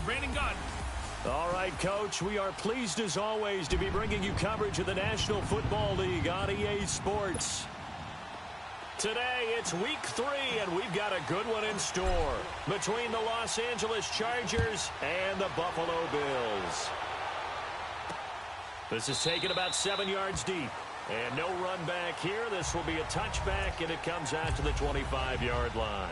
Brandon Gunn. All right, Coach, we are pleased as always to be bringing you coverage of the National Football League on EA Sports. Today, it's week 3, and we've got a good one in store between the Los Angeles Chargers and the Buffalo Bills. This is taken about 7 yards deep, and no run back here. This will be a touchback, and it comes out to the 25-yard line.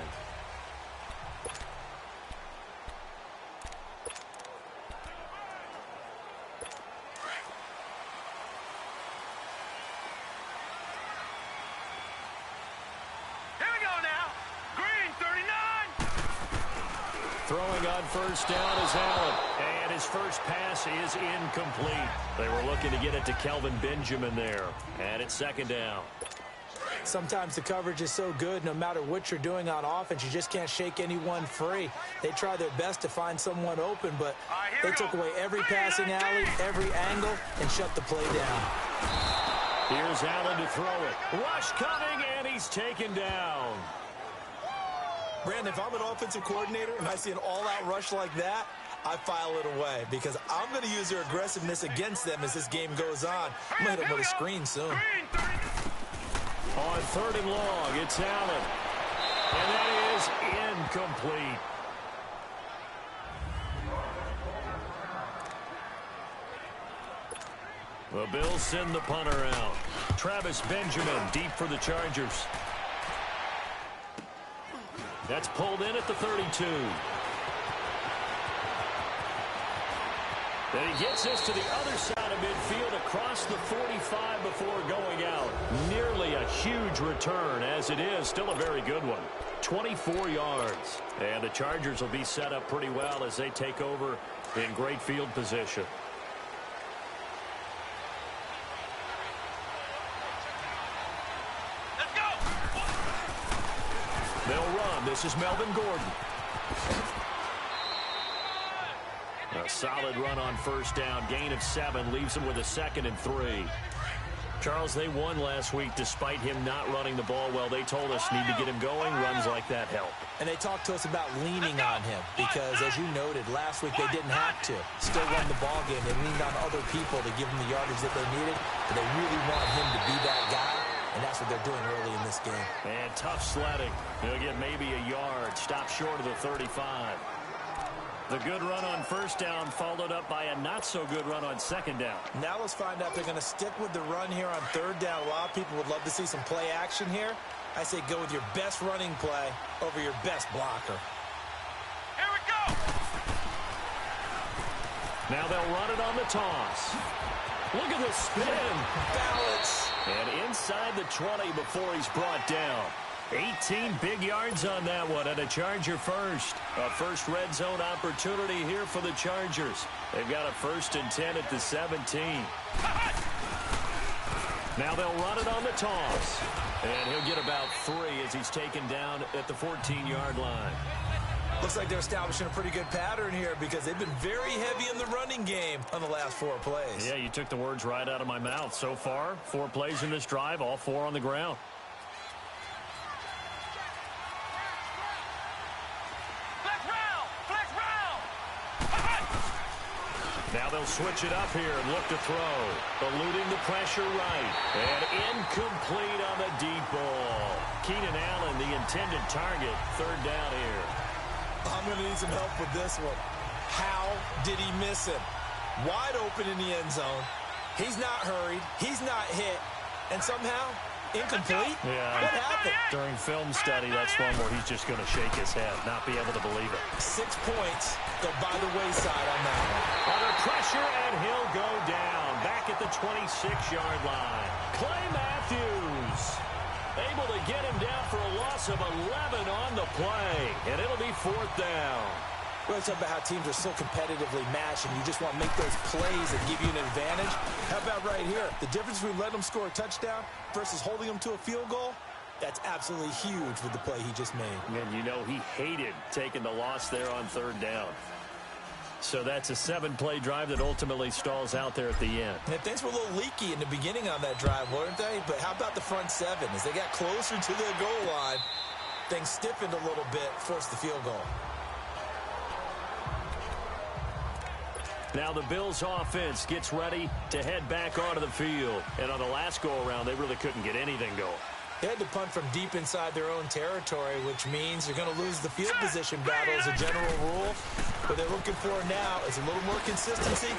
Throwing on first down is Allen, and his first pass is incomplete. They were looking to get it to Kelvin Benjamin there, and it's second down. Sometimes the coverage is so good, no matter what you're doing on offense, you just can't shake anyone free. They try their best to find someone open, but they took away every passing alley, every angle, and shut the play down. Here's Allen to throw it. Rush coming, and he's taken down. Brandon, if I'm an offensive coordinator and I see an all-out rush like that, I file it away because I'm going to use their aggressiveness against them as this game goes on. I'm going to hit them with a screen soon. On third and long, it's Allen. And that is incomplete. The Bills send the punter out. Travis Benjamin deep for the Chargers. That's pulled in at the 32. Then he gets this to the other side of midfield across the 45 before going out. Nearly a huge return as it is. Still a very good one. 24 yards. And the Chargers will be set up pretty well as they take over in great field position. They'll run. This is Melvin Gordon. A solid run on first down. Gain of 7 leaves him with a 2nd and 3. Charles, they won last week despite him not running the ball well. They told us need to get him going. Runs like that help. And they talked to us about leaning on him because, as you noted, last week they didn't have to. Still won the ball game. They leaned on other people to give them the yardage that they needed. But they really want him to be that guy. And that's what they're doing early in this game. And tough sledding. He'll get maybe a yard. Stop short of the 35. The good run on first down followed up by a not-so-good run on second down. Now let's find out if they're going to stick with the run here on third down. A lot of people would love to see some play action here. I say go with your best running play over your best blocker. Here we go! Now they'll run it on the toss. Look at the spin. Balance. And inside the 20 before he's brought down. 18 big yards on that one, and a Charger first. A first red zone opportunity here for the Chargers. They've got a 1st and 10 at the 17. Now they'll run it on the toss. And he'll get about 3 as he's taken down at the 14-yard line. Looks like they're establishing a pretty good pattern here because they've been very heavy in the running game on the last 4 plays. Yeah, you took the words right out of my mouth. So far, 4 plays in this drive, all 4 on the ground. Now they'll switch it up here and look to throw. Eluding the pressure right. And incomplete on the deep ball. Keenan Allen, the intended target. Third down here. I'm going to need some help with this one. How did he miss him? Wide open in the end zone. He's not hurried. He's not hit. And somehow, incomplete? Yeah. What happened? During film study, that's one where he's just going to shake his head, not be able to believe it. 6 points go by the wayside on that one. Under pressure, and he'll go down. Back at the 26-yard line. Clay Matthews able to get him down for a loss of 11 on the play. And it'll be 4th down. We're talking about how teams are so competitively matched, and you just want to make those plays that give you an advantage. How about right here? The difference between letting them score a touchdown versus holding them to a field goal, that's absolutely huge with the play he just made. And you know he hated taking the loss there on third down. So that's a 7-play drive that ultimately stalls out there at the end. And things were a little leaky in the beginning on that drive, weren't they? But how about the front 7? As they got closer to the goal line, things stiffened a little bit, forced the field goal. Now the Bills offense gets ready to head back onto the field. And on the last go-around, they really couldn't get anything going. They had to punt from deep inside their own territory, which means you're going to lose the field position battle as a general rule. What they're looking for now is a little more consistency,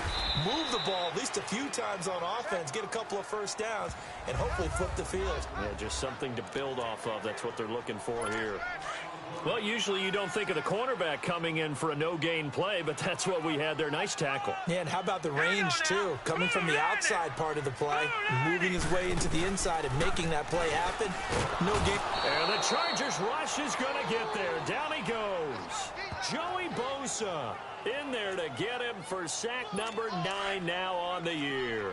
move the ball at least a few times on offense, get a couple of first downs, and hopefully flip the field. Yeah, just something to build off of. That's what they're looking for here. Well, usually you don't think of the cornerback coming in for a no-gain play, but that's what we had there. Nice tackle. Yeah, and how about the range, too? Coming from the outside part of the play, moving his way into the inside and making that play happen. No gain. And the Chargers rush is going to get there. Down he goes. Joey Bosa in there to get him for sack number 9 now on the year.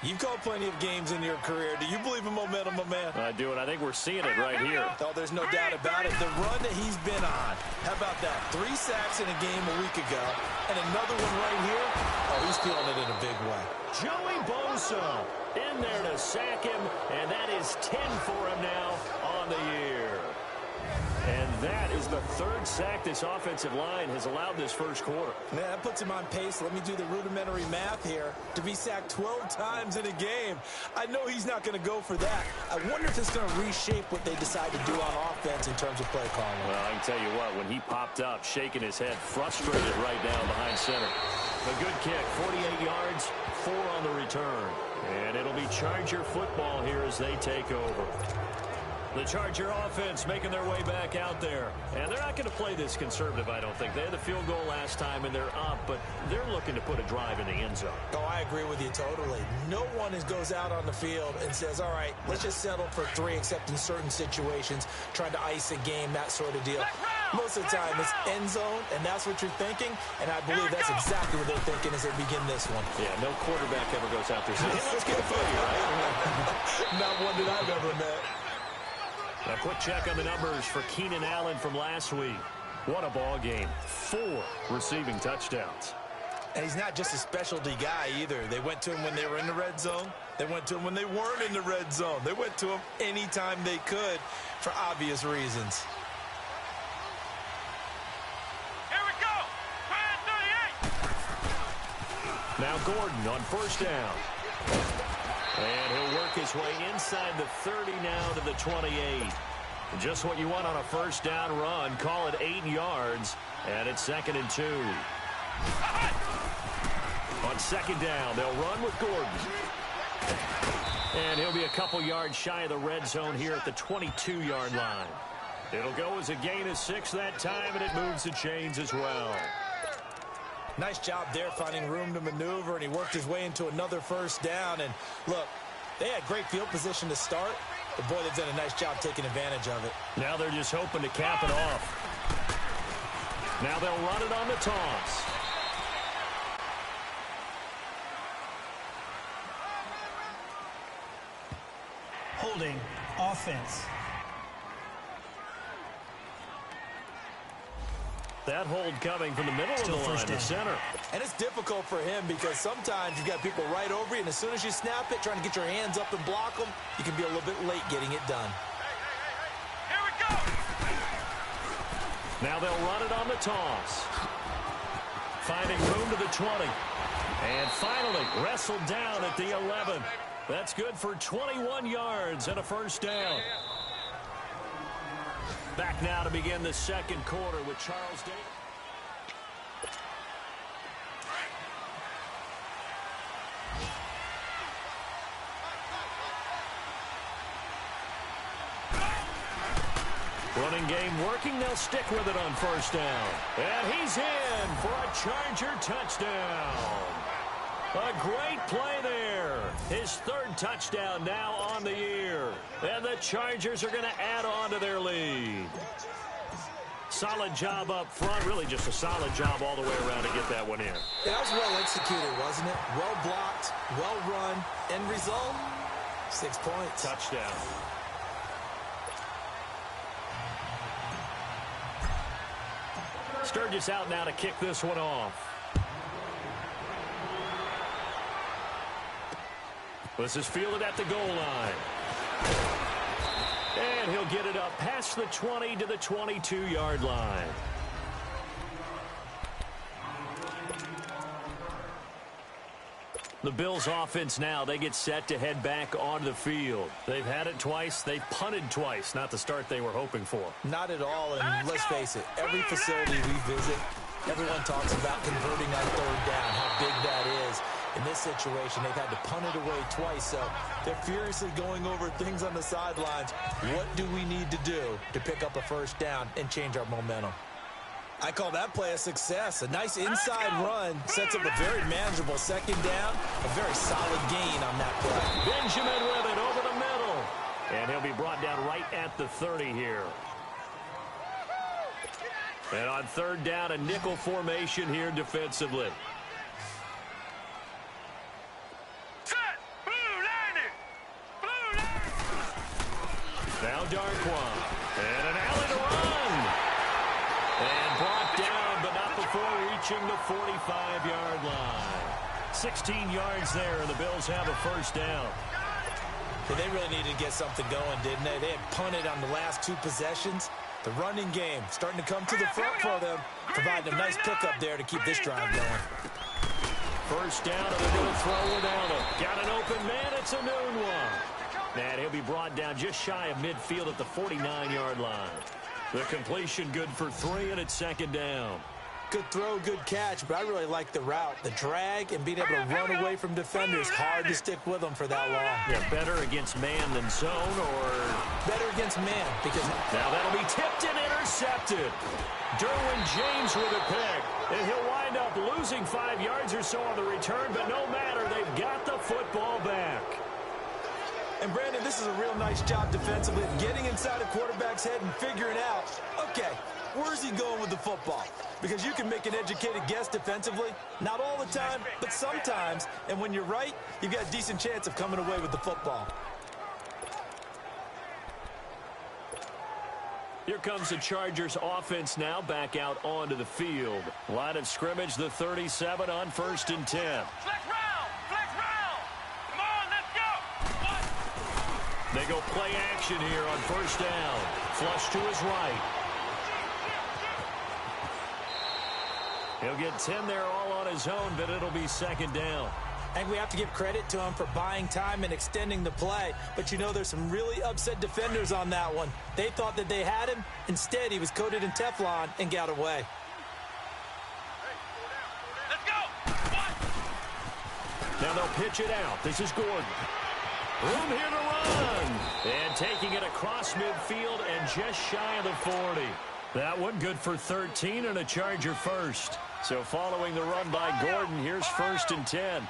You've called plenty of games in your career. Do you believe in momentum, my man? I do, and I think we're seeing it right here. Oh, there's no doubt about it. The run that he's been on. How about that? 3 sacks in a game a week ago, and another one right here. Oh, he's feeling it in a big way. Joey Bosa in there to sack him, and that is 10 for him now on the year. And that is the 3rd sack this offensive line has allowed this first quarter. Man, that puts him on pace. Let me do the rudimentary math here. To be sacked 12 times in a game. I know he's not going to go for that. I wonder if it's going to reshape what they decide to do on offense in terms of play calling. Well, I can tell you what, when he popped up, shaking his head, frustrated right now behind center. A good kick, 48 yards, 4 on the return. And it'll be Charger football here as they take over. The Charger offense making their way back out there. And they're not going to play this conservative, I don't think. They had the field goal last time, and they're up, but they're looking to put a drive in the end zone. Oh, I agree with you totally. No one goes out on the field and says, all right, let's just settle for 3, except in certain situations, trying to ice a game, that sort of deal. Most of the time, it's end zone, and that's what you're thinking, and I believe that's exactly what they're thinking as they begin this one. Yeah, no quarterback ever goes out there saying, hey, let's get a 3, right? Not one that I've ever met. A quick check on the numbers for Keenan Allen from last week. What a ball game. 4 receiving touchdowns. And he's not just a specialty guy either. They went to him when they were in the red zone. They went to him when they weren't in the red zone. They went to him anytime they could for obvious reasons. Here we go. Plan 38. Now Gordon on first down. And he'll work his way inside the 30 now to the 28. Just what you want on a first down run. Call it 8 yards. And it's 2nd and 2. On 2nd down, they'll run with Gordon. And he'll be a couple yards shy of the red zone here at the 22-yard line. It'll go as a gain of 6 that time, and it moves the chains as well. Nice job there finding room to maneuver, and he worked his way into another first down. And look, they had great field position to start, but boy, they've done a nice job taking advantage of it. Now they're just hoping to cap it off. Now they'll run it on the toss. Holding offense. That hold coming from the middle of the line to center. And it's difficult for him because sometimes you've got people right over you, and as soon as you snap it, trying to get your hands up and block them, you can be a little bit late getting it done. Here we go. Now they'll run it on the toss. Finding room to the 20. And finally wrestled down at the 11. That's good for 21 yards and a first down. Back now to begin the second quarter with Charles Davis. Running game working. They'll stick with it on first down. And he's in for a Charger touchdown. A great play there. His 3rd touchdown now on the year. And the Chargers are going to add on to their lead. Solid job up front. Really just a solid job all the way around to get that one in. That was well executed, wasn't it? Well blocked, well run. End result, 6 points. Touchdown. Sturgis out now to kick this one off. This is fielded at the goal line. And he'll get it up past the 20 to the 22-yard line. The Bills offense now, they get set to head back onto the field. They've had it twice. They've punted twice. Not the start they were hoping for. Not at all, and let's face it, every facility we visit, everyone talks about converting on third down, how big that is. In this situation, they've had to punt it away twice, so they're furiously going over things on the sidelines. What do we need to do to pick up a first down and change our momentum? I call that play a success. A nice inside run sets up a very manageable second down. A very solid gain on that play. Benjamin with it over the middle. And he'll be brought down right at the 30 here. And on third down, a nickel formation here defensively. Set. Blue lining. Blue lining. Now Darquan. And an alley to run. And brought down, but not before reaching the 45-yard line. 16 yards there, and the Bills have a first down. But they really needed to get something going, didn't they? They had punted on the last two possessions. The running game starting to come to the front for them, providing a nice pickup there to keep this drive going. First down, and they're going to throw it down. Got an open man. It's a noon one. And he'll be brought down just shy of midfield at the 49-yard line. The completion good for 3, and it's second down. Good throw, good catch, but I really like the route. The drag and being able to run away from defenders, hard to stick with them for that long. Yeah, better against man than zone, or better against man, because now that'll be tipped and intercepted. Derwin James with a pick, and he'll wind up losing 5 yards or so on the return, but no matter, they've got the football back. And, Brandon, this is a real nice job defensively of getting inside a quarterback's head and figuring out, okay, where's he going with the football? Because you can make an educated guess defensively. Not all the time, but sometimes. And when you're right, you've got a decent chance of coming away with the football. Here comes the Chargers offense now back out onto the field. Line of scrimmage, the 37 on 1st and 10. Flex round. Flex round. Come on, let's go. They go play action here on first down. Flush to his right. He'll get 10 there all on his own, but it'll be second down. And we have to give credit to him for buying time and extending the play. But you know there's some really upset defenders on that one. They thought that they had him. Instead, he was coated in Teflon and got away. Let's go. Now they'll pitch it out. This is Gordon. Room here to run. And taking it across midfield and just shy of the 40. That one good for 13 and a Charger first. So following the run by Gordon, here's 1st and 10.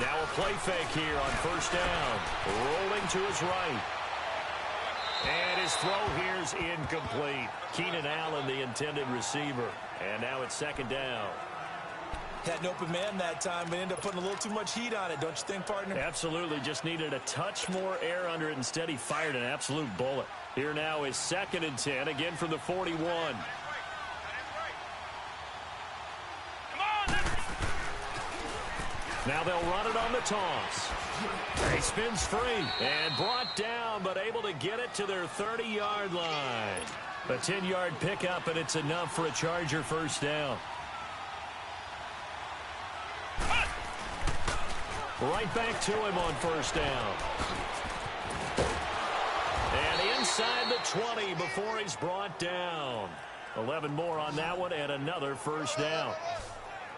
Now a play fake here on first down. Rolling to his right. And his throw here's incomplete. Keenan Allen, the intended receiver. And now it's second down. Had an open man that time, but ended up putting a little too much heat on it, don't you think, partner? Absolutely. Just needed a touch more air under it. Instead, he fired an absolute bullet. Here now is 2nd and 10, again from the 41. Now they'll run it on the toss. He spins free and brought down, but able to get it to their 30-yard line. A 10-yard pickup, and it's enough for a Charger first down. Right back to him on first down. And inside the 20 before he's brought down. 11 more on that one, and another first down.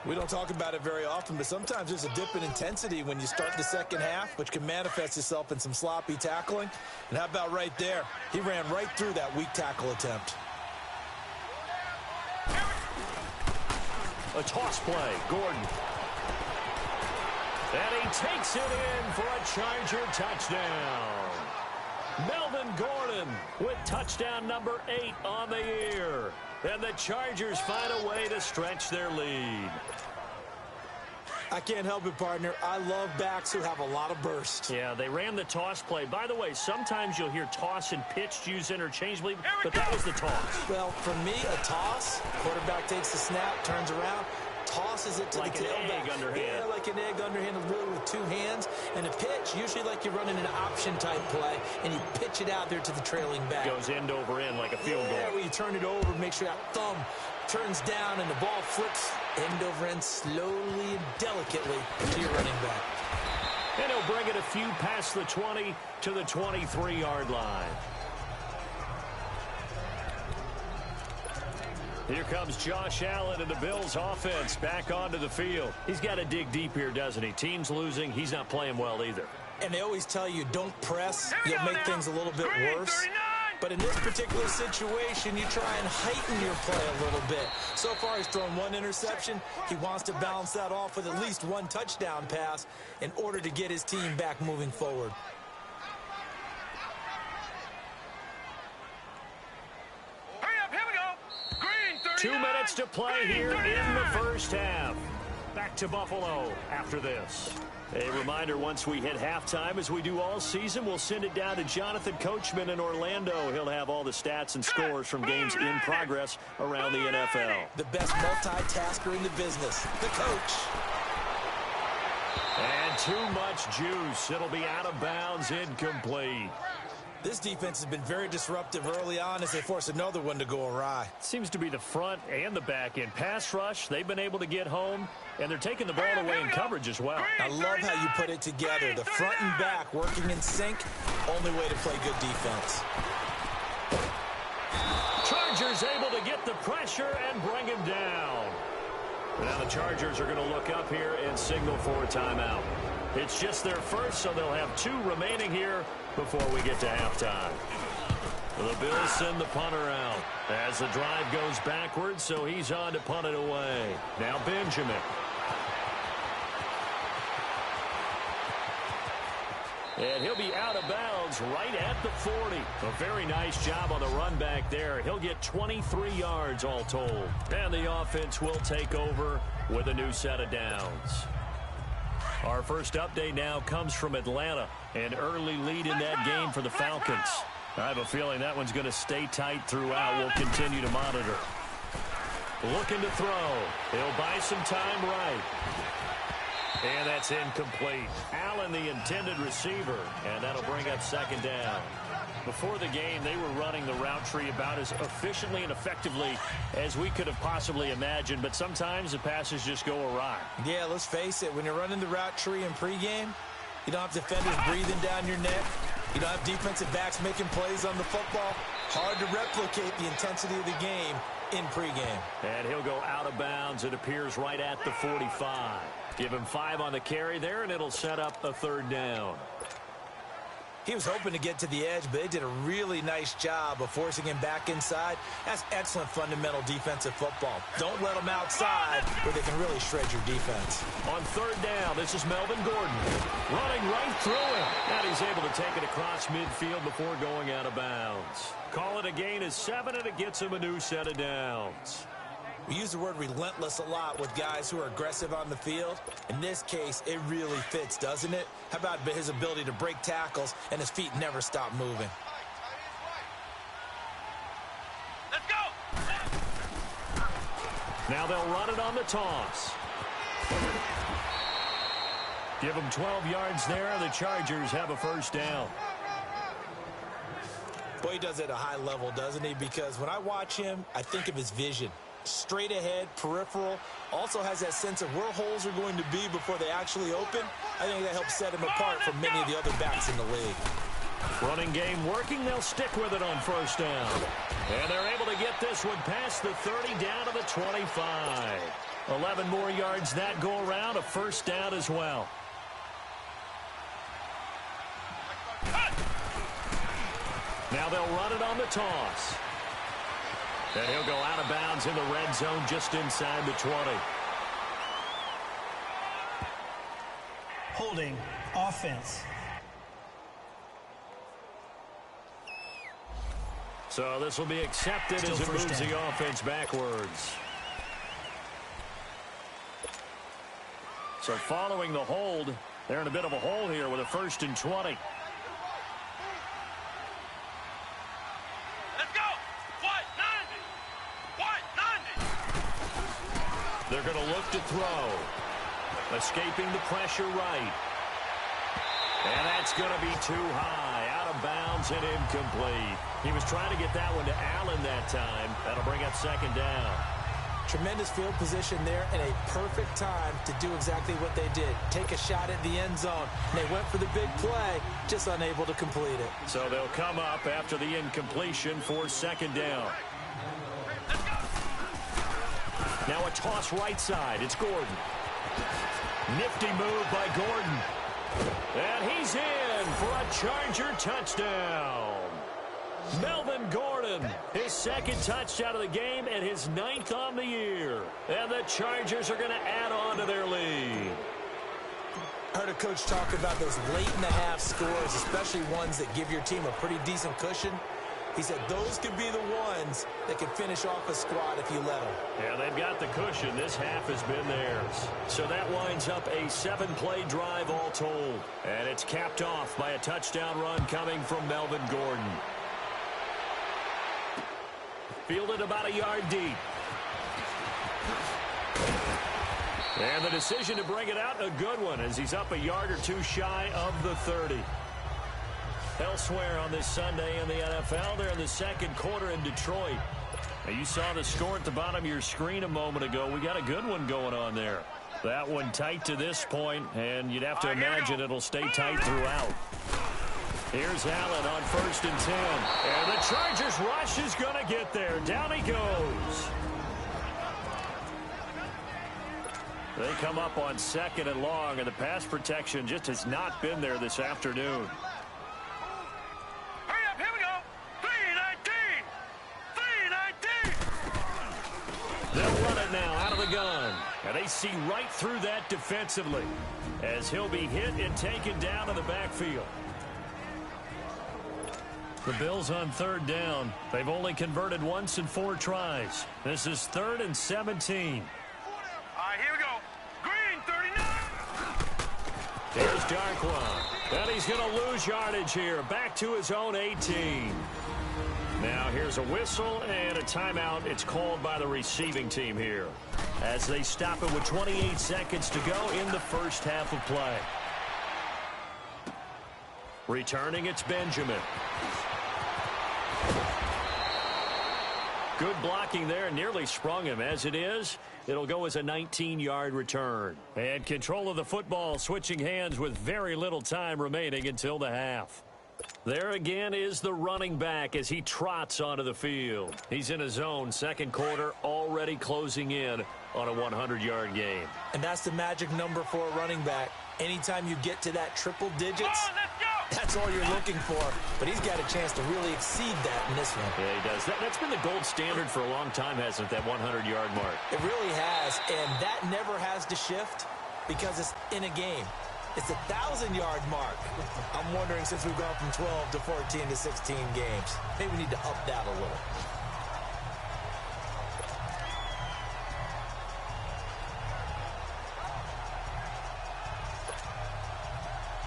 We don't talk about it very often, but sometimes there's a dip in intensity when you start the second half, which can manifest itself in some sloppy tackling. And how about right there? He ran right through that weak tackle attempt. A toss play, Gordon. And he takes it in for a Charger touchdown. Melvin Gordon with touchdown number 8 on the year. And the Chargers find a way to stretch their lead. I can't help it, partner. I love backs who have a lot of burst. Yeah, they ran the toss play. By the way, sometimes you'll hear toss and pitch used interchangeably, but that was the toss. Well, for me, a toss, quarterback takes the snap, turns around, tosses it to like the tailback. Like an egg underhand. Yeah, like an egg underhand, really with 2 hands. And a pitch, usually like you're running an option-type play, and you pitch it out there to the trailing back. Goes end over end like a field goal. Yeah, where you turn it over, make sure that thumb turns down, and the ball flips end over end slowly and delicately to your running back. And he'll bring it a few past the 20 to the 23-yard line. Here comes Josh Allen and the Bills offense back onto the field. He's got to dig deep here, doesn't he? Team's losing. He's not playing well either. And they always tell you, don't press. You'll make things a little bit worse. 39. But in this particular situation, you try and heighten your play a little bit. So far, he's thrown one interception. He wants to balance that off with at least one touchdown pass in order to get his team back moving forward. Hurry up, here we go. Green, 39. 2 minutes to play Green, here 39. in the first half. Back to Buffalo after this. A reminder, once we hit halftime, as we do all season, we'll send it down to Jonathan Coachman in Orlando. He'll have all the stats and scores from games in progress around the NFL. The best multitasker in the business, the coach. And too much juice. It'll be out of bounds, incomplete. This defense has been very disruptive early on as they force another one to go awry. Seems to be the front and the back end. Pass rush, they've been able to get home, and they're taking the ball away in coverage as well. I love how you put it together. The front and back working in sync. Only way to play good defense. Chargers able to get the pressure and bring him down. Now the Chargers are going to look up here and signal for a timeout. It's just their first, so they'll have 2 remaining here before we get to halftime. The Bills send the punter out as the drive goes backwards, so he's on to punt it away. Now Benjamin. And he'll be out of bounds right at the 40. A very nice job on the run back there. He'll get 23 yards all told. And the offense will take over with a new set of downs. Our first update now comes from Atlanta. An early lead in that game for the Falcons. I have a feeling that one's going to stay tight throughout. We'll continue to monitor. Looking to throw. He'll buy some time right. And that's incomplete. Allen, the intended receiver, and that'll bring up second down. Before the game, they were running the route tree about as efficiently and effectively as we could have possibly imagined, but sometimes the passes just go awry. Yeah, let's face it. When you're running the route tree in pregame, you don't have defenders breathing down your neck. You don't have defensive backs making plays on the football. Hard to replicate the intensity of the game in pregame. And he'll go out of bounds. It appears right at the 45. Give him 5 on the carry there, and it'll set up a third down. He was hoping to get to the edge, but they did a really nice job of forcing him back inside. That's excellent fundamental defensive football. Don't let them outside where they can really shred your defense. On third down, this is Melvin Gordon running right through him. And he's able to take it across midfield before going out of bounds. Call it a gain of 7, and it gets him a new set of downs. We use the word relentless a lot with guys who are aggressive on the field. In this case, it really fits, doesn't it? How about his ability to break tackles and his feet never stop moving? Let's go. Now they'll run it on the toss. Give them 12 yards there. The Chargers have a first down. Boy, he does it at a high level, doesn't he? Because when I watch him, I think of his vision. Straight ahead, peripheral, also has that sense of where holes are going to be before they actually open. I think that helps set him apart from many of the other backs in the league. Running game working. They'll stick with it on first down. And they're able to get this one past the 30 down to the 25. 11 more yards that go around. A first down as well. Now they'll run it on the toss. And he'll go out of bounds in the red zone just inside the 20. Holding offense. So this will be accepted Still as it first moves down. the offense backwards. So following the hold, they're in a bit of a hole here with a 1st and 20. Let's go. What? 90. What? 90. They're going to look to throw. Escaping the pressure right. And that's going to be too high. Out of bounds and incomplete. He was trying to get that one to Allen that time. That'll bring up second down. Tremendous field position there and a perfect time to do exactly what they did. Take a shot at the end zone. And they went for the big play, just unable to complete it. So they'll come up after the incompletion for second down. Now a toss right side. It's Gordon. Nifty move by Gordon. And he's in for a Charger touchdown. Melvin Gordon, his second touchdown of the game and his 9th on the year. And the Chargers are going to add on to their lead. I heard a coach talk about those late-in-the-half scores, especially ones that give your team a pretty decent cushion. He said those could be the ones that can finish off a squad if you let them. Yeah, they've got the cushion. This half has been theirs. So that winds up a 7-play drive all told. And it's capped off by a touchdown run coming from Melvin Gordon. Fielded about a yard deep. And the decision to bring it out, a good one, as he's up a yard or two shy of the 30. Elsewhere on this Sunday in the NFL, they're in the second quarter in Detroit. Now, you saw the score at the bottom of your screen a moment ago. We got a good one going on there. That one tight to this point, and you'd have to imagine it'll stay tight throughout. Here's Allen on 1st and 10. And the Chargers rush is going to get there. Down he goes. They come up on 2nd and long, and the pass protection just has not been there this afternoon. Hurry up, here we go. 3-19. 3-19. They'll run it now out of the gun. And they see right through that defensively as he'll be hit and taken down in the backfield. The Bills on 3rd down. They've only converted once in 4 tries. This is 3rd and 17. All right, here we go. Green, 39. Here's Darkwa. And he's going to lose yardage here. Back to his own 18. Now here's a whistle and a timeout. It's called by the receiving team here as they stop it with 28 seconds to go in the first half of play. Returning, it's Benjamin. Good blocking there, nearly sprung him. As it is, it'll go as a 19-yard return. And control of the football switching hands with very little time remaining until the half. There again is the running back as he trots onto the field. He's in his zone, second quarter, already closing in on a 100-yard game. And that's the magic number for a running back. Anytime you get to that triple digits, Come on, let's go. that's all you're looking for. But he's got a chance to really exceed that in this one. Yeah, he does. That's been the gold standard for a long time, hasn't it, that 100-yard mark? It really has, and that never has to shift because it's in a game. It's a 1,000-yard mark. I'm wondering, since we've gone from 12 to 14 to 16 games, maybe we need to up that a little.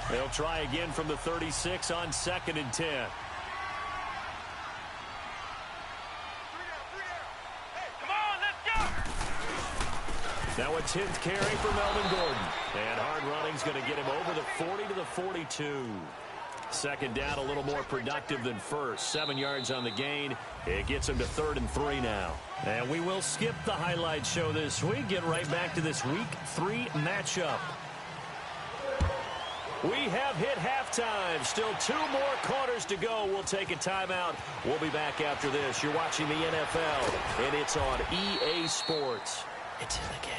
They'll try again from the 36 on 2nd and 10. Come on, let's go. Now a 10th carry for Melvin Gordon. And hard running's going to get him over the 40 to the 42. Second down, a little more productive than first. 7 yards on the gain. It gets him to 3rd and 3 now. And we will skip the highlight show this week. Get right back to this Week 3 matchup. We have hit halftime. Still 2 more quarters to go. We'll take a timeout. We'll be back after this. You're watching the NFL, and it's on EA Sports. It's in the game.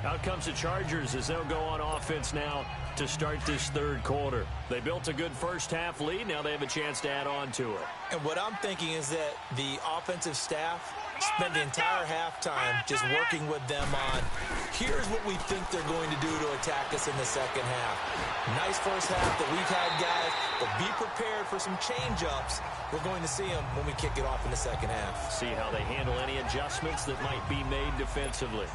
Out comes the Chargers as they'll go on offense now to start this 3rd quarter. They built a good first half lead. Now they have a chance to add on to it. And what I'm thinking is that the offensive staff spent the entire halftime just working with them on, here's what we think they're going to do to attack us in the second half. Nice first half that we've had, guys, but be prepared for some change-ups. We're going to see them when we kick it off in the second half. See how they handle any adjustments that might be made defensively.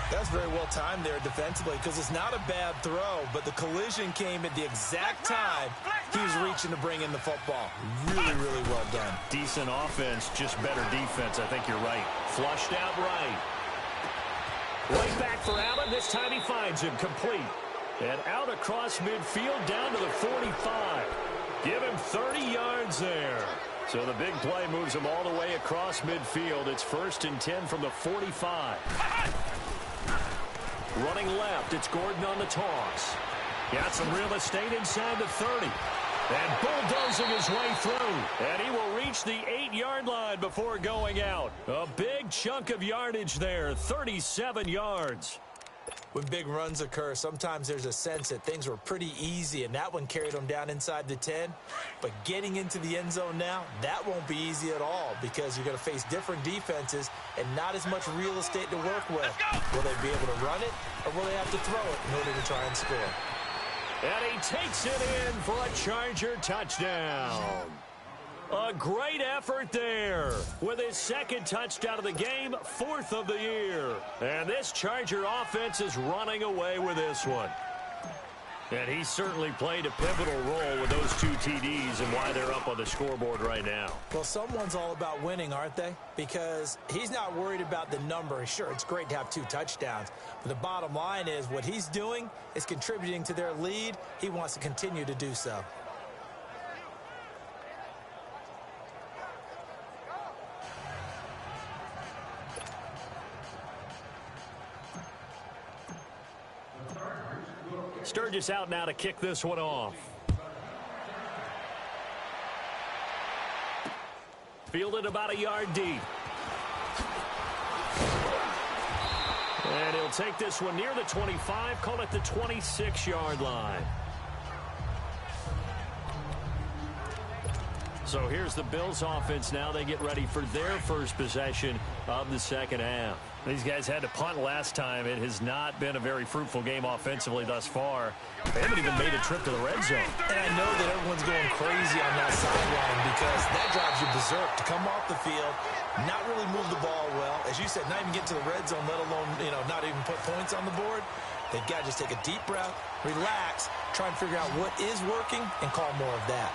That's very well timed there defensively because it's not a bad throw, but the collision came at the exact time he was reaching to bring in the football. Really, really well done. Decent offense, just better defense. I think you're right. Flushed out right. Right back for Allen. This time he finds him complete. And out across midfield down to the 45. Give him 30 yards there. So the big play moves him all the way across midfield. It's 1st and 10 from the 45. Running left, it's Gordon on the toss. Got some real estate inside the 30. And bulldozing his way through. And he will reach the 8-yard line before going out. A big chunk of yardage there, 37 yards. When big runs occur, sometimes there's a sense that things were pretty easy, and that one carried them down inside the 10. But getting into the end zone now, that won't be easy at all because you're going to face different defenses and not as much real estate to work with. Will they be able to run it, or will they have to throw it in order to try and score? And he takes it in for a Charger touchdown. A great effort there with his 2nd touchdown of the game, 4th of the year. And this Charger offense is running away with this one. And he certainly played a pivotal role with those 2 TDs and why they're up on the scoreboard right now. Well, someone's all about winning, aren't they? Because he's not worried about the number. Sure, it's great to have 2 touchdowns. But the bottom line is what he's doing is contributing to their lead. He wants to continue to do so. Sturgis out now to kick this one off. Fielded about a yard deep. And he'll take this one near the 25, call it the 26-yard line. So here's the Bills offense now. They get ready for their first possession of the second half. These guys had to punt last time. It has not been a very fruitful game offensively thus far. They haven't even made a trip to the red zone. And I know that everyone's going crazy on that sideline because that drives you berserk to come off the field, not really move the ball well. As you said, not even get to the red zone, let alone, not even put points on the board. They've got to just take a deep breath, relax, try and figure out what is working, and call more of that.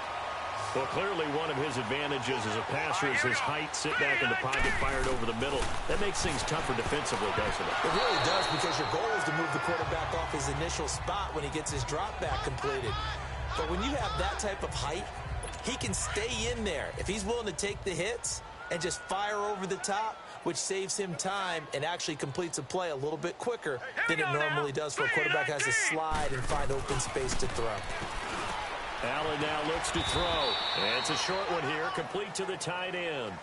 Well, clearly one of his advantages as a passer is his height, sit back in the pocket, fired over the middle. That makes things tougher defensively, doesn't it? It really does, because your goal is to move the quarterback off his initial spot when he gets his drop back completed. But when you have that type of height, he can stay in there if he's willing to take the hits and just fire over the top, which saves him time and actually completes a play a little bit quicker than it normally does for a quarterback who has to slide and find open space to throw. Allen now looks to throw. And it's a short one here, complete to the tight end.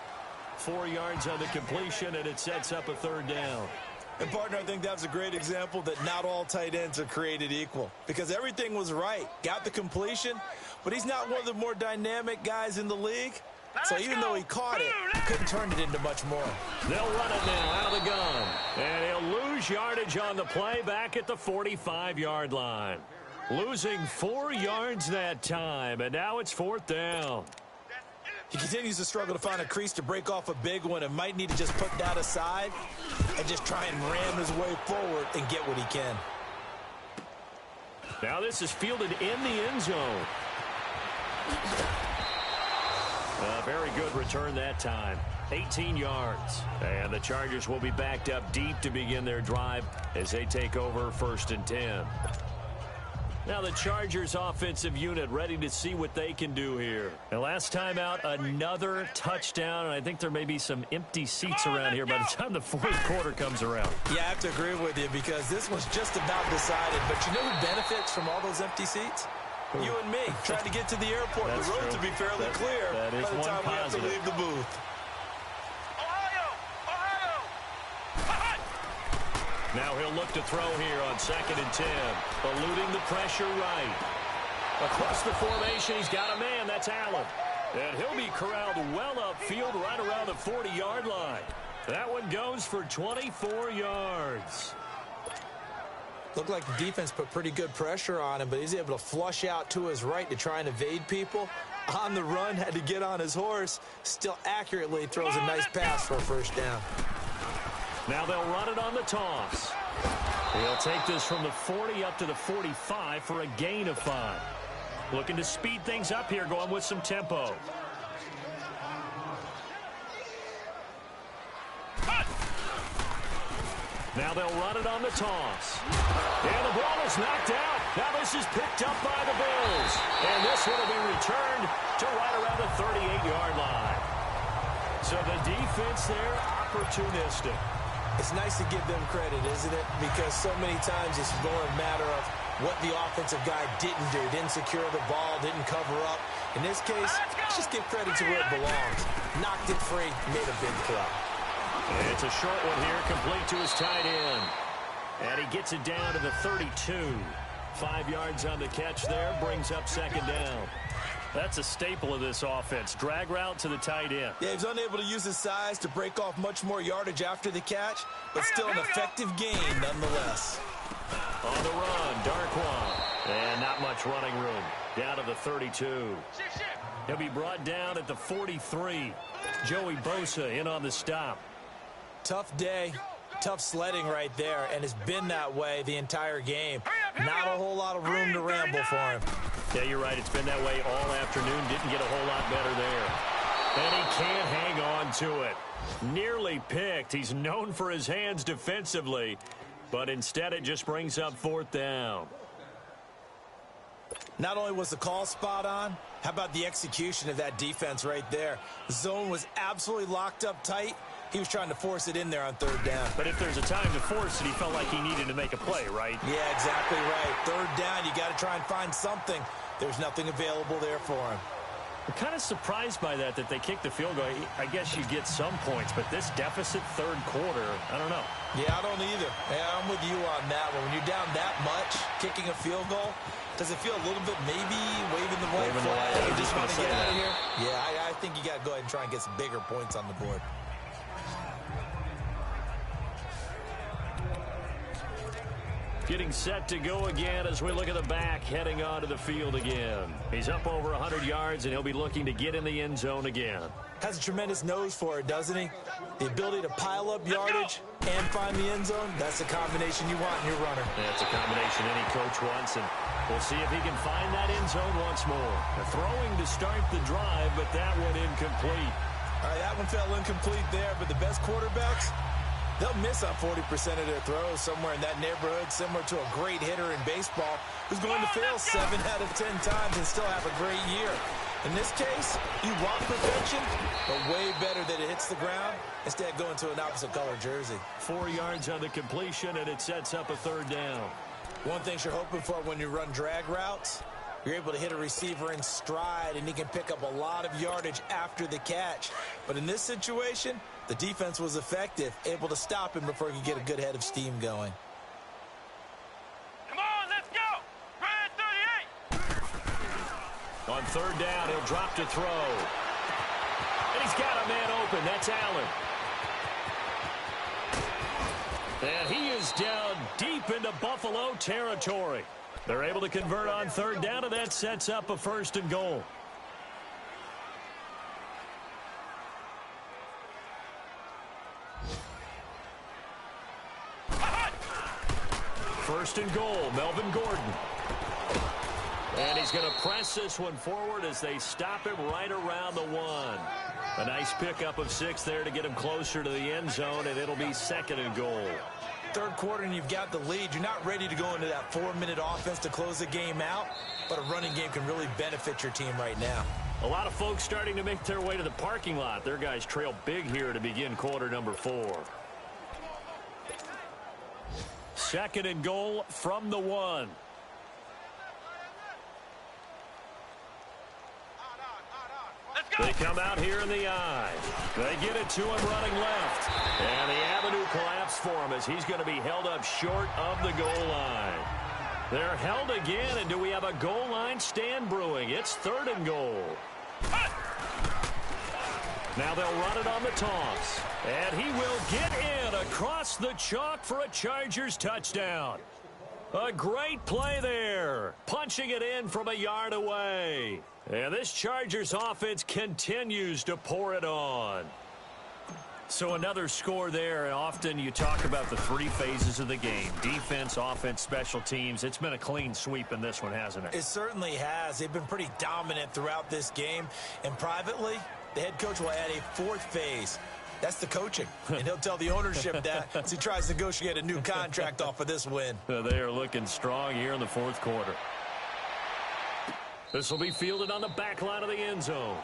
4 yards on the completion, and it sets up a 3rd down. And, partner, I think that was a great example that not all tight ends are created equal, because everything was right. Got the completion, but he's not one of the more dynamic guys in the league. So even though he caught it, couldn't turn it into much more. They'll run it now out of the gun. And he'll lose yardage on the play back at the 45-yard line. Losing 4 yards that time, and now it's 4th down. He continues to struggle to find a crease to break off a big one and might need to just put that aside and just try and ram his way forward and get what he can. Now this is fielded in the end zone. A very good return that time. 18 yards. And the Chargers will be backed up deep to begin their drive as they take over 1st and 10. Now the Chargers offensive unit ready to see what they can do here. And last time out, another touchdown. And I think there may be some empty seats around here by the time the 4th quarter comes around. Yeah, I have to agree with you because this was just about decided. But you know who benefits from all those empty seats? You and me, trying to get to the airport. That's the road true. to be fairly clear that is by the one time we have to positive. leave the booth. Now he'll look to throw here on 2nd and 10. Eluding the pressure right. Across the formation, he's got a man. That's Allen. And he'll be corralled well upfield right around the 40-yard line. That one goes for 24 yards. Looked like the defense put pretty good pressure on him, but he's able to flush out to his right to try and evade people. On the run, had to get on his horse. Still accurately throws a nice pass for a 1st down. Now they'll run it on the toss. He'll take this from the 40 up to the 45 for a gain of 5. Looking to speed things up here, going with some tempo. Now they'll run it on the toss. And the ball is knocked out. Now this is picked up by the Bills. And this one will be returned to right around the 38-yard line. So the defense there, opportunistic. It's nice to give them credit, isn't it? Because so many times it's more a matter of what the offensive guy didn't do. Didn't secure the ball, didn't cover up. In this case, let's just give credit to where it belongs. Knocked it free, made a big play. It's a short one here, complete to his tight end. And he gets it down to the 32. 5 yards on the catch there, brings up second down. That's a staple of this offense. Drag route to the tight end. Yeah, he's unable to use his size to break off much more yardage after the catch, but still an effective gain nonetheless. On the run, Darkwan. And not much running room. Down to the 32. He'll be brought down at the 43. Joey Bosa in on the stop. Tough day, tough sledding right there, and it's been that way the entire game. Not a whole lot of room to ramble for him. Yeah, you're right. It's been that way all afternoon. Didn't get a whole lot better there. And he can't hang on to it. Nearly picked. He's known for his hands defensively, but instead it just brings up fourth down. Not only was the call spot on, how about the execution of that defense right there? The zone was absolutely locked up tight. He was trying to force it in there on third down. But if there's a time to force it, he felt like he needed to make a play, right? Yeah, exactly right. Third down, you got to try and find something. There's nothing available there for him. I'm kind of surprised by that they kicked the field goal. I guess you get some points, but this deficit third quarter, I don't know. Yeah, I don't either. Yeah, I'm with you on that one. When you're down that much, kicking a field goal, does it feel a little bit maybe waving the white flag? You just want to get out of here? Yeah, I think you got to go ahead and try and get some bigger points on the board. Getting set to go again as we look at the back heading onto the field again. He's up over 100 yards, and he'll be looking to get in the end zone again. Has a tremendous nose for it, doesn't he? The ability to pile up yardage and find the end zone, that's the combination you want in your runner. That's a combination any coach wants, and we'll see if he can find that end zone once more. Throwing to start the drive, but that one incomplete. All right, that one fell incomplete there, but the best quarterbacks, they'll miss on 40% of their throws, somewhere in that neighborhood, similar to a great hitter in baseball who's going to fail 7 out of 10 times and still have a great year. In this case, you want perfection, but way better that it hits the ground instead of going to an opposite color jersey. 4 yards on the completion, and it sets up a third down. One thing you're hoping for when you run drag routes, you're able to hit a receiver in stride, and he can pick up a lot of yardage after the catch. But in this situation, the defense was effective, able to stop him before he could get a good head of steam going. Come on, let's go! Red 38! On third down, he'll drop to throw. And he's got a man open. That's Allen. And he is down deep into Buffalo territory. They're able to convert on third down, and that sets up a first and goal. First and goal, Melvin Gordon. And he's going to press this one forward as they stop him right around the 1. A nice pickup of 6 there to get him closer to the end zone, and it'll be second and goal. Third quarter and you've got the lead. You're not ready to go into that 4-minute offense to close the game out, but a running game can really benefit your team right now. A lot of folks starting to make their way to the parking lot. Their guys trail big here to begin quarter number 4. Second and goal from the 1. They come out here in the eye. They get it to him running left. And the avenue collapsed for him as he's going to be held up short of the goal line. They're held again, and do we have a goal line stand brewing? It's third and goal. Now they'll run it on the toss. And he will get in across the chalk for a Chargers touchdown. A great play there. Punching it in from a yard away. And this Chargers offense continues to pour it on. So another score there, and often you talk about the 3 phases of the game. Defense, offense, special teams. It's been a clean sweep in this one, hasn't it? It certainly has. They've been pretty dominant throughout this game. And privately, the head coach will add a 4th phase. That's the coaching. And he'll tell the ownership that as he tries to negotiate a new contract off of this win. They are looking strong here in the fourth quarter. This will be fielded on the back line of the end zone.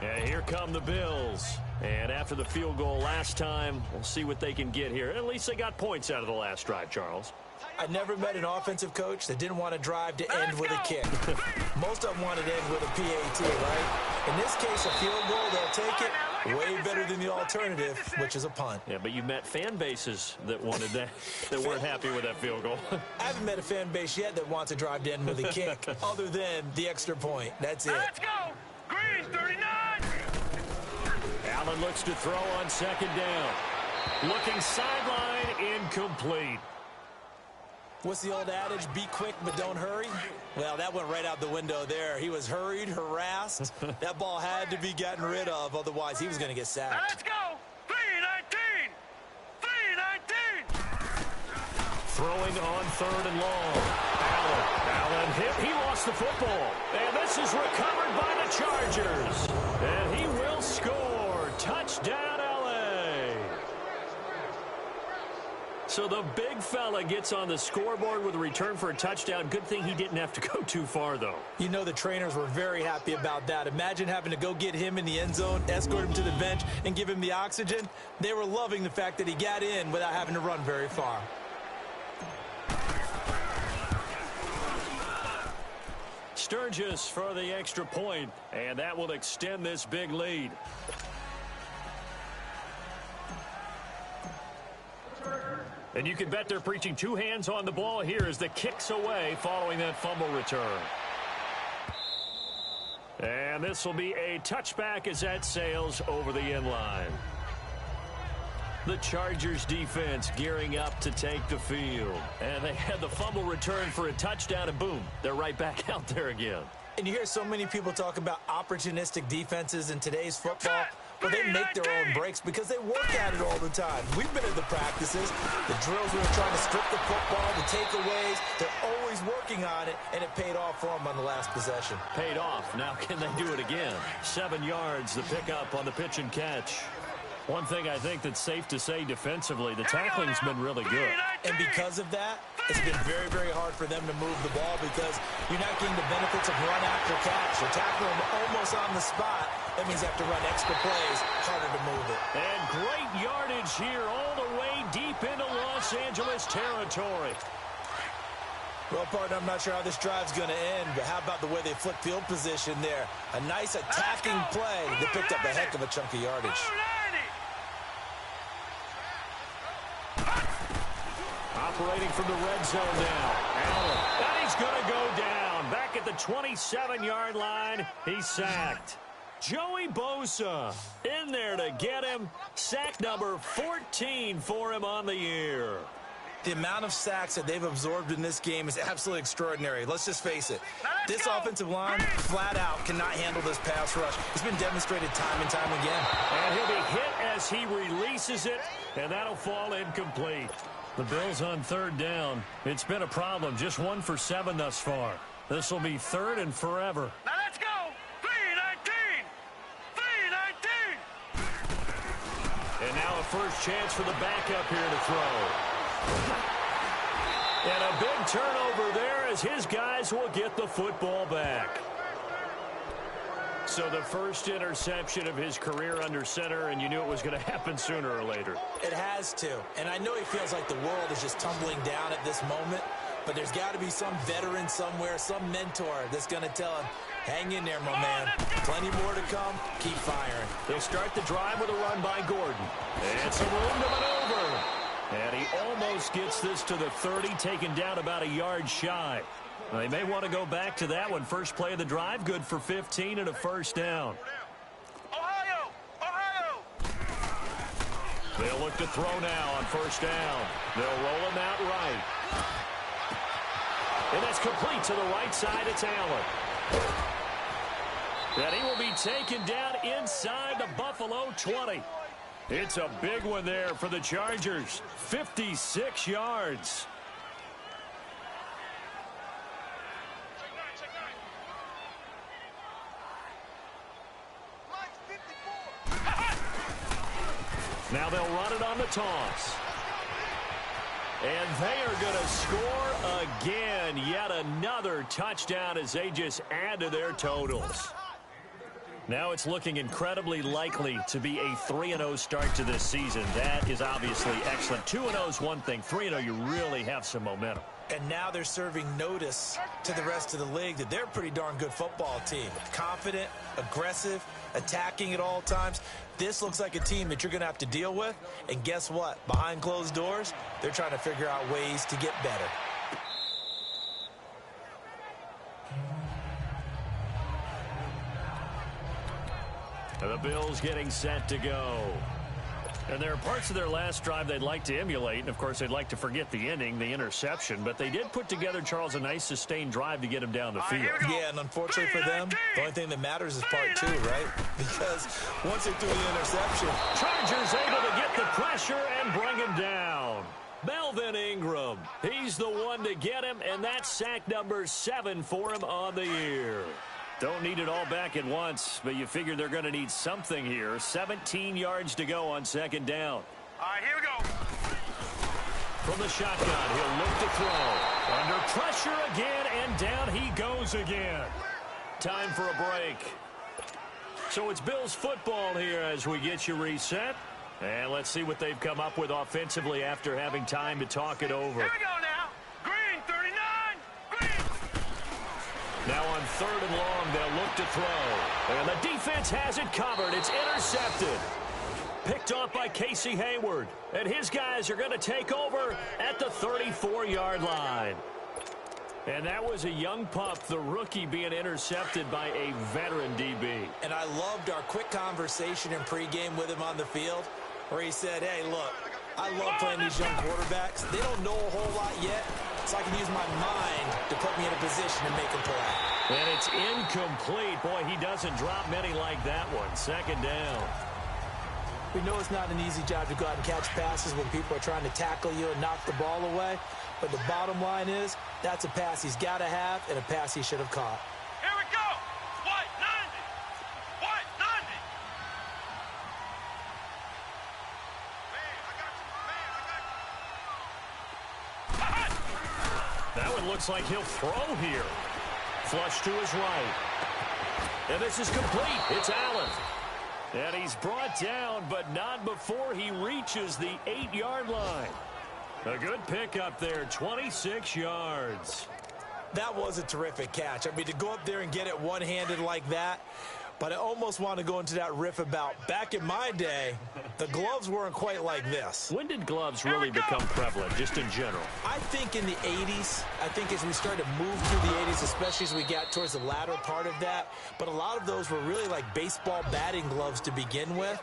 And here come the Bills. And after the field goal last time, we'll see what they can get here. At least they got points out of the last drive, Charles. I never met an offensive coach that didn't want to drive to end with a kick. Most of them wanted to end with a PAT, right? In this case, a field goal, they'll take it way better than the alternative, which is a punt. Yeah, but you met fan bases that wanted that, that weren't happy with that field goal. I haven't met a fan base yet that wants to drive to end with a kick, other than the extra point. That's it. Let's go. Green, 39. Allen looks to throw on second down. Looking sideline, incomplete. What's the old adage? Be quick, but don't hurry? Well, that went right out the window there. He was hurried, harassed. That ball had to be gotten rid of, otherwise he was going to get sacked. Let's go. 319. 319. Throwing on third and long. Allen hit. He lost the football. And this is recovered by the Chargers. And he will score. Touchdown, LA. So the big fella gets on the scoreboard with a return for a touchdown. Good thing he didn't have to go too far, though. You know the trainers were very happy about that. Imagine having to go get him in the end zone, escort him to the bench, and give him the oxygen. They were loving the fact that he got in without having to run very far. Sturgis for the extra point, and that will extend this big lead. And you can bet they're preaching two hands on the ball here as the kick's away following that fumble return. And this will be a touchback as that sails over the end line. The Chargers defense gearing up to take the field. And they had the fumble return for a touchdown, and boom, they're right back out there again. And you hear so many people talk about opportunistic defenses in today's football. Well, they make their own breaks because they work at it all the time. We've been at the practices, the drills where they're trying to strip the football, the takeaways. They're always working on it, and it paid off for them on the last possession. Paid off. Now can they do it again? 7 yards, the pickup on the pitch and catch. One thing I think that's safe to say defensively, the tackling's been really good. And because of that, it's been very, very hard for them to move the ball because you're not getting the benefits of run after catch. You're tackling them almost on the spot. That means they have to run extra plays, harder to move it. And great yardage here all the way deep into Los Angeles territory. Well, partner, I'm not sure how this drive's going to end, but how about the way they flipped field position there? A nice attacking play that picked up a heck of a chunk of yardage. Operating from the red zone now. Allen. And he's going to go down. Back at the 27-yard line. He's sacked. Joey Bosa in there to get him. Sack number 14 for him on the year. The amount of sacks that they've absorbed in this game is absolutely extraordinary. Let's just face it. This offensive line, flat out, cannot handle this pass rush. It's been demonstrated time and time again. And he'll be hit as he releases it, and that'll fall incomplete. The Bills on third down. It's been a problem. Just 1 for 7 thus far. This will be third and forever. Now let's go. 319. 319. And now a first chance for the backup here to throw. And a big turnover there as his guys will get the football back. So the first interception of his career under center, and you knew it was going to happen sooner or later. It has to. And I know he feels like the world is just tumbling down at this moment, but there's got to be some veteran somewhere, some mentor that's going to tell him, hang in there, my man. Plenty more to come. Keep firing. They'll start the drive with a run by Gordon. And some room to maneuver. And he almost gets this to the 30, taken down about a yard shy. They may want to go back to that one. First play of the drive, good for 15 and a first down. Ohio! Ohio! They'll look to throw now on first down. They'll roll him out right. And that's complete to the right side. It's Allen. And he will be taken down inside the Buffalo 20. It's a big one there for the Chargers. 56 yards. Now they'll run it on the toss. And they are going to score again. Yet another touchdown as they just add to their totals. Now it's looking incredibly likely to be a 3-0 start to this season. That is obviously excellent. 2-0 is one thing. 3-0, you really have some momentum. And now they're serving notice to the rest of the league that they're a pretty darn good football team. Confident, aggressive, attacking at all times. This looks like a team that you're going to have to deal with. And guess what? Behind closed doors, they're trying to figure out ways to get better. And the Bills getting set to go. And there are parts of their last drive they'd like to emulate. And, of course, they'd like to forget the inning, the interception. But they did put together, Charles, a nice sustained drive to get him down the field. Yeah, and unfortunately for them, the only thing that matters is part two, right? Because once they threw the interception. Chargers able to get the pressure and bring him down. Melvin Ingram, he's the one to get him, and that's sack number 7 for him on the year. Don't need it all back at once, but you figure they're going to need something here. 17 yards to go on second down. All right, here we go. From the shotgun, he'll look to throw. Under pressure again, and down he goes again. Time for a break. So it's Bills football here as we get you reset. And let's see what they've come up with offensively after having time to talk it over. Here we go now. Green, 39. Green. Now on 3rd and long, they'll look to throw. And the defense has it covered. It's intercepted. Picked off by Casey Hayward. And his guys are going to take over at the 34-yard line. And that was a young pup, the rookie, being intercepted by a veteran DB. And I loved our quick conversation in pregame with him on the field where he said, hey, look, I love playing these young quarterbacks. They don't know a whole lot yet, so I can use my mind to put me in a position to make a play. And it's incomplete. Boy, he doesn't drop many like that one. Second down. We know it's not an easy job to go out and catch passes when people are trying to tackle you and knock the ball away. But the bottom line is, that's a pass he's got to have and a pass he should have caught. Here we go. White 90. White 90. That one looks like he'll throw here. Flush to his right. And this is complete. It's Allen. And he's brought down, but not before he reaches the 8-yard line. A good pickup there, 26 yards. That was a terrific catch. I mean, to go up there and get it one-handed like that, but I almost want to go into that riff about back in my day, the gloves weren't quite like this. When did gloves really become prevalent, just in general? I think in the 80s. I think as we started to move through the 80s, especially as we got towards the latter part of that. But a lot of those were really like baseball batting gloves to begin with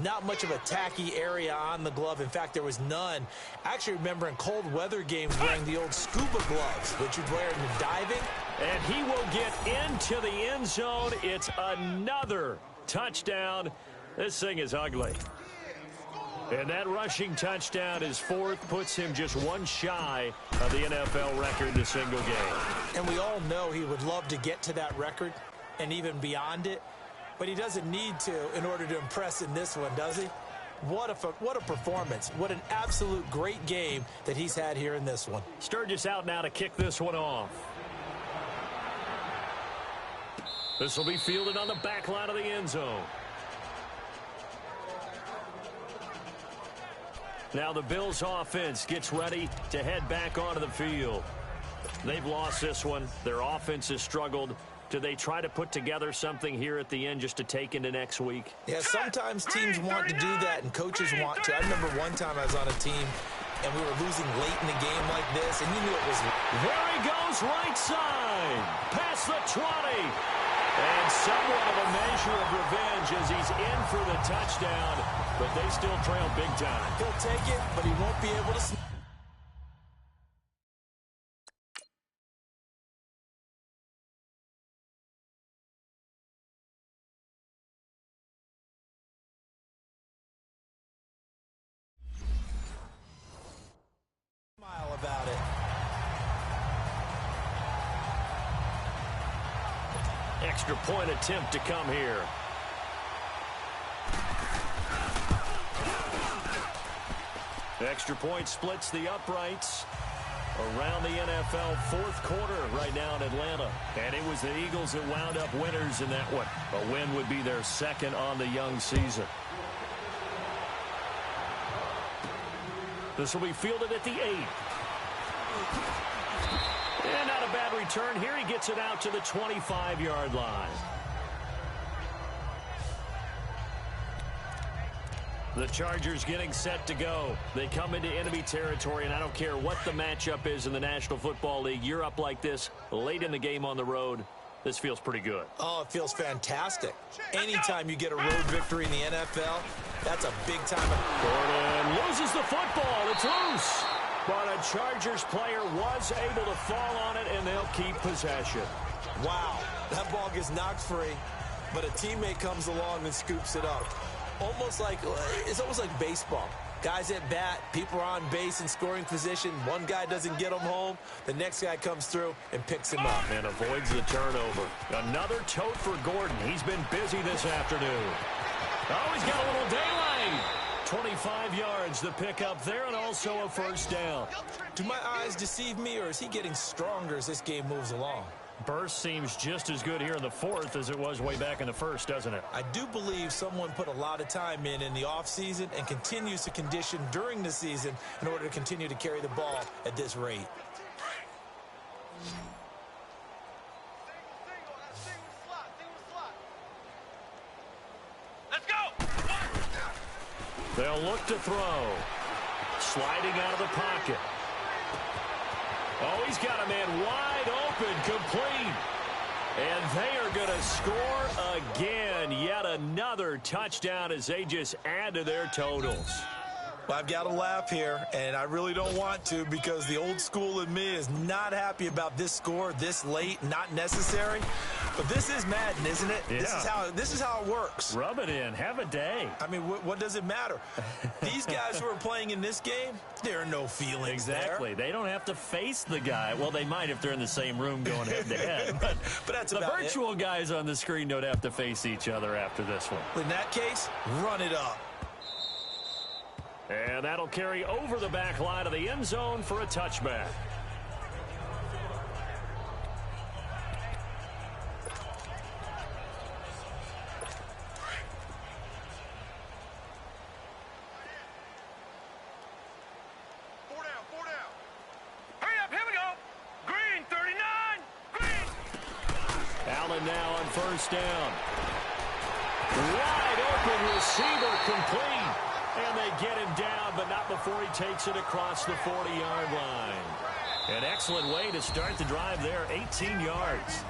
not much of a tacky area on the glove. In fact, there was none. I actually remember in cold weather games wearing the old scuba gloves, which you'd wear in the diving. And he will get into the end zone. It's another touchdown. This thing is ugly. And that rushing touchdown is 4th, puts him just one shy of the NFL record in a single game. And we all know he would love to get to that record and even beyond it, but he doesn't need to in order to impress in this one, does he? What a performance. What an absolute great game that he's had here in this one. Sturgis out now to kick this one off. This will be fielded on the back line of the end zone. Now the Bills offense gets ready to head back onto the field. They've lost this one. Their offense has struggled. Do they try to put together something here at the end just to take into next week? Yeah, sometimes teams want to do that and coaches want to. I remember one time I was on a team and we were losing late in the game like this, and you knew it was. There he goes, right side. Past the 20. And somewhat of a measure of revenge as he's in for the touchdown, but they still trail big time. He'll take it, but he won't be able to. Smile about it. Extra point attempt to come here. Extra point splits the uprights around the NFL fourth quarter right now in Atlanta. And it was the Eagles that wound up winners in that one. A win would be their second on the young season. This will be fielded at the 8. And not a bad return here. He gets it out to the 25-yard line. The Chargers getting set to go. They come into enemy territory, and I don't care what the matchup is in the National Football League. You're up like this late in the game on the road. This feels pretty good. Oh, it feels fantastic. Anytime you get a road victory in the NFL, that's a big time. Gordon loses the football. It's loose. But a Chargers player was able to fall on it, and they'll keep possession. Wow, that ball gets knocked free, but a teammate comes along and scoops it up. It's almost like baseball. Guys at bat, people are on base in scoring position. One guy doesn't get him home. The next guy comes through and picks him up. And avoids the turnover. Another tote for Gordon. He's been busy this afternoon. Oh, he's got a little daylight. 25 yards, the pickup there, and also a first down. Do my eyes deceive me, or is he getting stronger as this game moves along? Burst seems just as good here in the fourth as it was way back in the first, doesn't it? I do believe someone put a lot of time in the offseason and continues to condition during the season in order to continue to carry the ball at this rate. Let's go! They'll look to throw. Sliding out of the pocket. Oh, he's got a man wide open, complete. And they are going to score again. Yet another touchdown as they just add to their totals. Well, I've got to laugh here, and I really don't want to because the old school in me is not happy about this score this late, not necessary. But this is Madden, isn't it? Yeah. This is how it works. Rub it in. Have a day. I mean, what does it matter? These guys who are playing in this game, there are no feelings Exactly. there. They don't have to face the guy. Well, they might if they're in the same room going head-to-head. But that's the about virtual guys on the screen don't have to face each other after this one. In that case, run it up. And that'll carry over the back line of the end zone for a touchback. Four down. Hurry up, here we go. Green, 39. Green. Allen now on first down. Wide open receiver complete. And they get him down, but not before he takes it across the 40-yard line. An excellent way to start the drive there, 18 yards.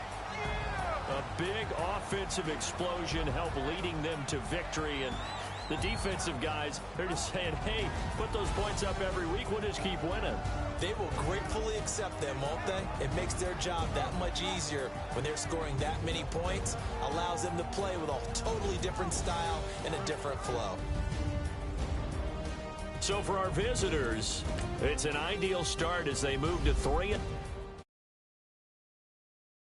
A big offensive explosion helped leading them to victory. And the defensive guys, they're just saying, hey, put those points up every week. We'll just keep winning. They will gratefully accept them, won't they? It makes their job that much easier when they're scoring that many points. Allows them to play with a totally different style and a different flow. So for our visitors, it's an ideal start as they move to 3.